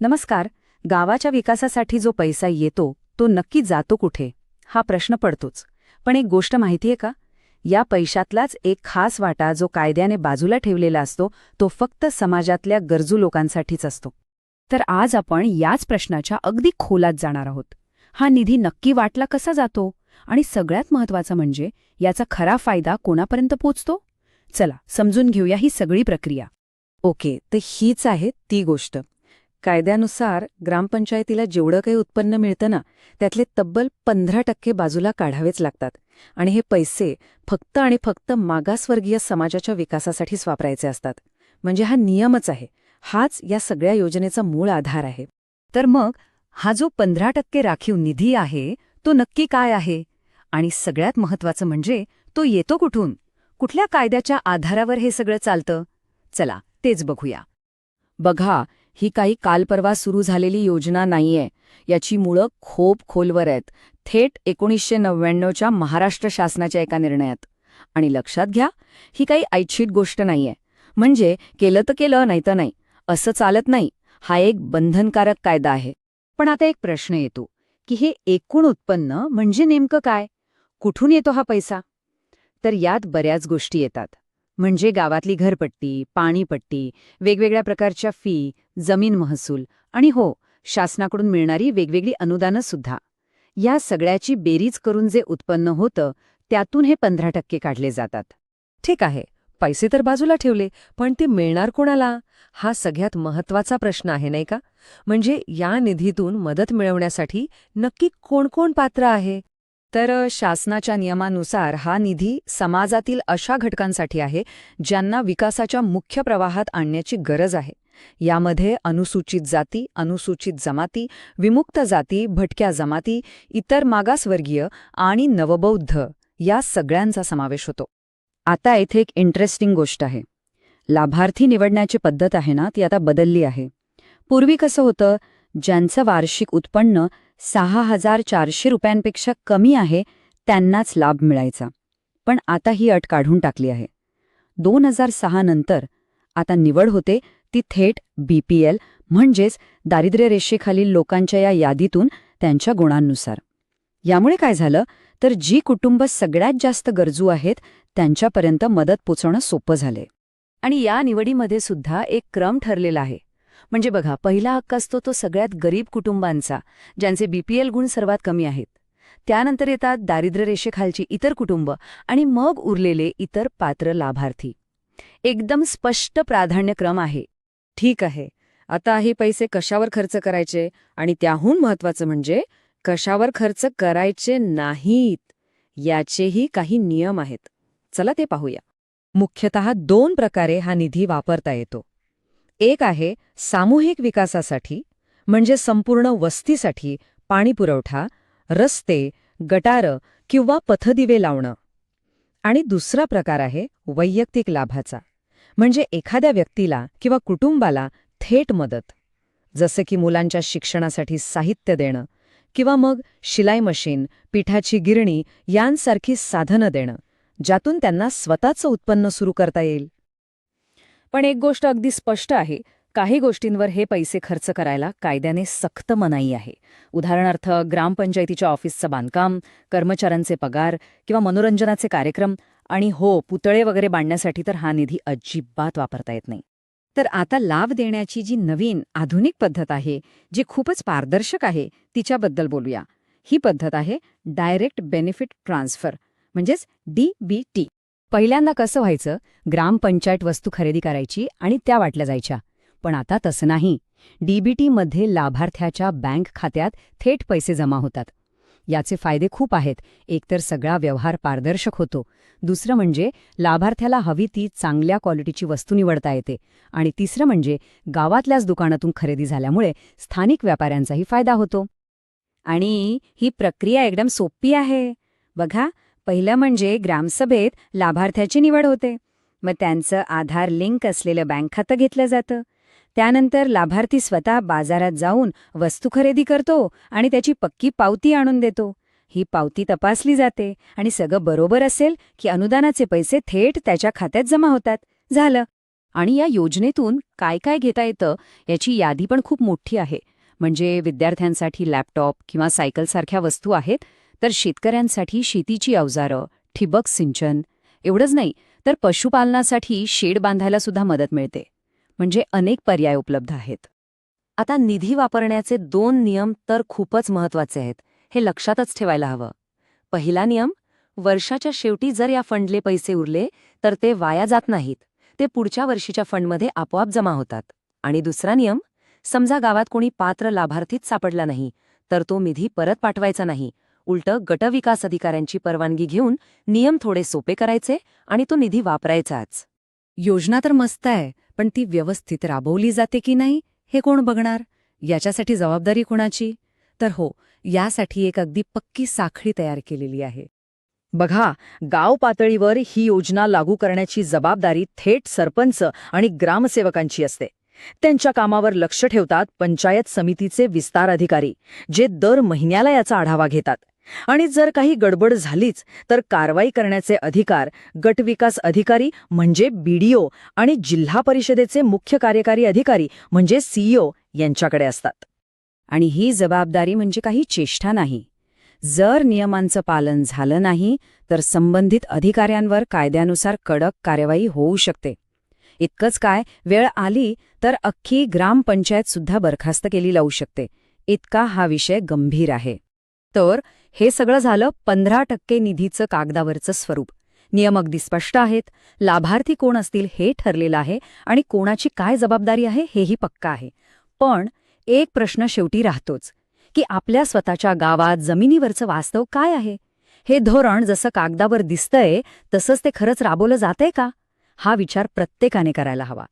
नमस्कार. गावाच्या विकासासाठी जो पैसा येतो तो नक्की जातो कुठे हा प्रश्न पडतोच. पण एक गोष्ट माहितीये का? या पैशातलाच एक खास वाटा जो कायद्याने बाजूला ठेवलेला असतो तो फक्त समाजातल्या गरजू लोकांसाठीच असतो. तर आज आपण याच प्रश्नाच्या अगदी खोलात जाणार आहोत. हा निधी नक्की वाटला कसा जातो आणि सगळ्यात महत्त्वाचं म्हणजे याचा खरा फायदा कोणापर्यंत पोचतो? चला समजून घेऊया ही सगळी प्रक्रिया. ओके, तर हीच आहे ती गोष्ट. कायद्यानुसार ग्रामपंचायतीला जेवढं काही उत्पन्न मिळतं ना त्यातले तब्बल 15% बाजूला काढावेच लागतात. आणि हे पैसे फक्त आणि फक्त मागासवर्गीय समाजाच्या विकासासाठीच वापरायचे असतात. म्हणजे हा नियमच आहे. हाच या सगळ्या योजनेचा मूळ आधार आहे. तर मग हा जो 15% राखीव निधी आहे तो नक्की काय आहे? आणि सगळ्यात महत्त्वाचं म्हणजे तो येतो कुठून? कुठल्या कायद्याच्या आधारावर हे सगळं चालतं? चला तेच बघूया. बघा, ही काही कालपरवा सुरू झालेली योजना नाहीये. याची मुळं खूप खोलवर आहेत. थेट 1999च्या महाराष्ट्र शासनाच्या एका निर्णयात. आणि लक्षात घ्या, ही काही ऐच्छिक गोष्ट नाहीये. म्हणजे केलं तर केलं, नाही तर नाही, असं चालत नाही. हा एक बंधनकारक कायदा आहे. पण आता एक प्रश्न येतो की हे एकूण उत्पन्न म्हणजे नेमकं काय? कुठून येतो हा पैसा? तर यात बऱ्याच गोष्टी येतात. म्हणजे गावातली घरपट्टी, पाणीपट्टी, वेगवेगळ्या प्रकारच्या फी, जमीन महसूल आणि हो, शासनाकडून मिळणारी वेगवेगळी अनुदानं सुद्धा. या सगळ्याची बेरीज करून जे उत्पन्न होतं त्यातून हे 15% काढले जातात. ठीक आहे, पैसे तर बाजूला ठेवले, पण ते मिळणार कोणाला? हा सगळ्यात महत्त्वाचा प्रश्न आहे, नाही का? म्हणजे या निधीतून मदत मिळवण्यासाठी नक्की कोण कोण पात्र आहे? तर शासनाच्या नियमानुसार हा निधी समाजातील अशा घटकांसाठी आहे ज्यांना विकासाच्या मुख्य प्रवाहात आणण्याची गरज आहे. यामध्ये अनुसूचित जाती, अनुसूचित जमाती, विमुक्त जाती, भटक्या जमाती, इतर मागासवर्गीय आणि नवबौद्ध या सगळ्यांचा समावेश होतो. आता इथे एक इंटरेस्टिंग गोष्ट आहे. लाभार्थी निवडण्याची पद्धत आहे ना ती आता बदलली आहे. पूर्वी कसं होतं, ज्यांचं वार्षिक उत्पन्न 6,400 रुपयांपेक्षा कमी आहे त्यांनाच लाभ मिळायचा. पण आता ही अट काढून टाकली आहे. 2006 नंतर आता निवड होते ती थेट BPL म्हणजेच दारिद्र्य रेषेखालील लोकांच्या या यादीतून त्यांच्या गुणांनुसार. यामुळे काय झालं तर जी कुटुंब सगळ्यात जास्त गरजू आहेत त्यांच्यापर्यंत मदत पोचवणं सोपं झालंय. आणि या निवडीमध्ये सुद्धा एक क्रम ठरलेला आहे. म्हणजे बघा, पहिला हक्क असतो तो सगळ्यात गरीब कुटुंबांचा, ज्यांचे BPL गुण सर्वात कमी आहेत. त्यानंतर येतात दारिद्र्य रेषेखालची इतर कुटुंब आणि मग उरलेले इतर पात्र लाभार्थी. एकदम स्पष्ट प्राधान्यक्रम आहे. ठीक आहे, आता हे पैसे कशावर खर्च करायचे आणि त्याहून महत्त्वाचं म्हणजे कशावर खर्च करायचे नाहीत याचेही काही नियम आहेत. चला ते पाहूया. मुख्यतः 2 प्रकारे हा निधी वापरता येतो. एक आहे सामूहिक विकासासाठी, म्हणजे संपूर्ण वस्तीसाठी पाणीपुरवठा, रस्ते, गटारं किंवा पथदिवे लावणं. आणि दुसरा प्रकार आहे वैयक्तिक लाभाचा, म्हणजे एखाद्या व्यक्तीला किंवा कुटुंबाला थेट मदत, जसं की मुलांच्या शिक्षणासाठी साहित्य देणं किंवा मग शिलाई मशीन, पिठाची गिरणी यांसारखी साधनं देणं, ज्यातून त्यांना स्वतःचं उत्पन्न सुरू करता येईल. पण एक गोष्ट अगदी स्पष्ट आहे, काही गोष्टींवर हे पैसे खर्च करायला कायद्याने सक्त मनाई आहे. उदाहरणार्थ ग्रामपंचायतीच्या ऑफिसचं बांधकाम, कर्मचाऱ्यांचे पगार किंवा मनोरंजनाचे कार्यक्रम आणि हो, पुतळे वगैरे बांधण्यासाठी तर हा निधी अजिबात वापरता येत नाही. तर आता लाभ देण्याची जी नवीन आधुनिक पद्धत आहे, जी खूपच पारदर्शक आहे, तिच्याबद्दल बोलूया. ही पद्धत आहे डायरेक्ट बेनिफिट ट्रान्सफर, म्हणजेच DBT. पहिल्यांदा कसं व्हायचं, ग्रामपंचायत वस्तू खरेदी करायची आणि त्या वाटल्या जायच्या. पण आता तसं नाही. DBTमध्ये लाभार्थ्याच्या बँक खात्यात थेट पैसे जमा होतात. याचे फायदे खूप आहेत. एकतर सगळा व्यवहार पारदर्शक होतो. दुसरं म्हणजे लाभार्थ्याला हवी ती चांगल्या क्वालिटीची वस्तू निवडता येते. आणि तिसरं म्हणजे गावातल्याच दुकानातून खरेदी झाल्यामुळे स्थानिक व्यापाऱ्यांचाही फायदा होतो. आणि ही प्रक्रिया एकदम सोपी आहे. बघा, पहिलं म्हणजे ग्रामसभेत लाभार्थ्याची निवड होते. मग त्यांचं आधार लिंक असलेलं बँक खातं घेतलं जातं. त्यानंतर लाभार्थी स्वतः बाजारात जाऊन वस्तू खरेदी करतो आणि त्याची पक्की पावती आणून देतो. ही पावती तपासली जाते आणि सगळं बरोबर असेल की अनुदानाचे पैसे थेट त्याच्या खात्यात जमा होतात. झालं. आणि या योजनेतून काय काय घेता येतं याची यादी पण खूप मोठी आहे. म्हणजे विद्यार्थ्यांसाठी लॅपटॉप किंवा सायकलसारख्या वस्तू आहेत, तर शेतकऱ्यांसाठी शेतीची अवजारं, ठिबक सिंचन. एवढंच नाही तर पशुपालनासाठी शेड बांधायला सुद्धा मदत मिळते. म्हणजे अनेक पर्याय उपलब्ध आहेत. आता निधी वापरण्याचे 2 नियम तर खूपच महत्वाचे आहेत. हे लक्षातच ठेवायला हवं. पहिला नियम, वर्षाच्या शेवटी जर या फंडले पैसे उरले तर ते वाया जात नाहीत. ते पुढच्या वर्षीच्या फंडमध्ये आपोआप जमा होतात. आणि दुसरा नियम, समजा गावात कोणी पात्र लाभार्थीच सापडला नाही, तर तो निधी परत पाठवायचा नाही. उलटं गटविकास अधिकाऱ्यांची परवानगी घेऊन नियम थोडे सोपे करायचे आणि तो निधी वापरायचाच. योजना तर मस्त आहे, पण ती व्यवस्थित राबवली जाते की नाही हे कोण बघणार? याच्यासाठी जबाबदारी कोणाची? तर हो, यासाठी एक अगदी पक्की साखळी तयार केलेली आहे. बघा, गाव पातळीवर ही योजना लागू करण्याची जबाबदारी थेट सरपंच आणि ग्रामसेवकांची असते. त्यांच्या कामावर लक्ष ठेवतात पंचायत समितीचे विस्तार अधिकारी, जे दर महिन्याला याचा आढावा घेतात. आणि जर काही गडबड झालीच तर कारवाई करण्याचे अधिकार गटविकास अधिकारी म्हणजे BDO आणि जिल्हा परिषदेचे मुख्य कार्यकारी अधिकारी म्हणजे CEO यांच्याकडे असतात. आणि ही जबाबदारी म्हणजे काही चेष्टा नाही. जर नियमांचं पालन झालं नाही तर संबंधित अधिकाऱ्यांवर कायद्यानुसार कडक कार्यवाही होऊ शकते. इतकंच काय, वेळ आली तर अख्खी ग्रामपंचायत सुद्धा बरखास्त केली जाऊ शकते. इतका हा विषय गंभीर आहे. तर हे सगळं झालं 15% निधीचं कागदावरचं स्वरूप. नियम अगदी स्पष्ट आहेत, लाभार्थी कोण असतील हे ठरलेलं आहे आणि कोणाची काय जबाबदारी आहे हेही पक्का आहे. पण एक प्रश्न शेवटी राहतोच की आपल्या स्वतःच्या गावात जमिनीवरचं वास्तव काय आहे? हे धोरण जसं कागदावर दिसतंय तसंच ते खरंच राबवलं जातंय का? हा विचार प्रत्येकाने करायला हवा.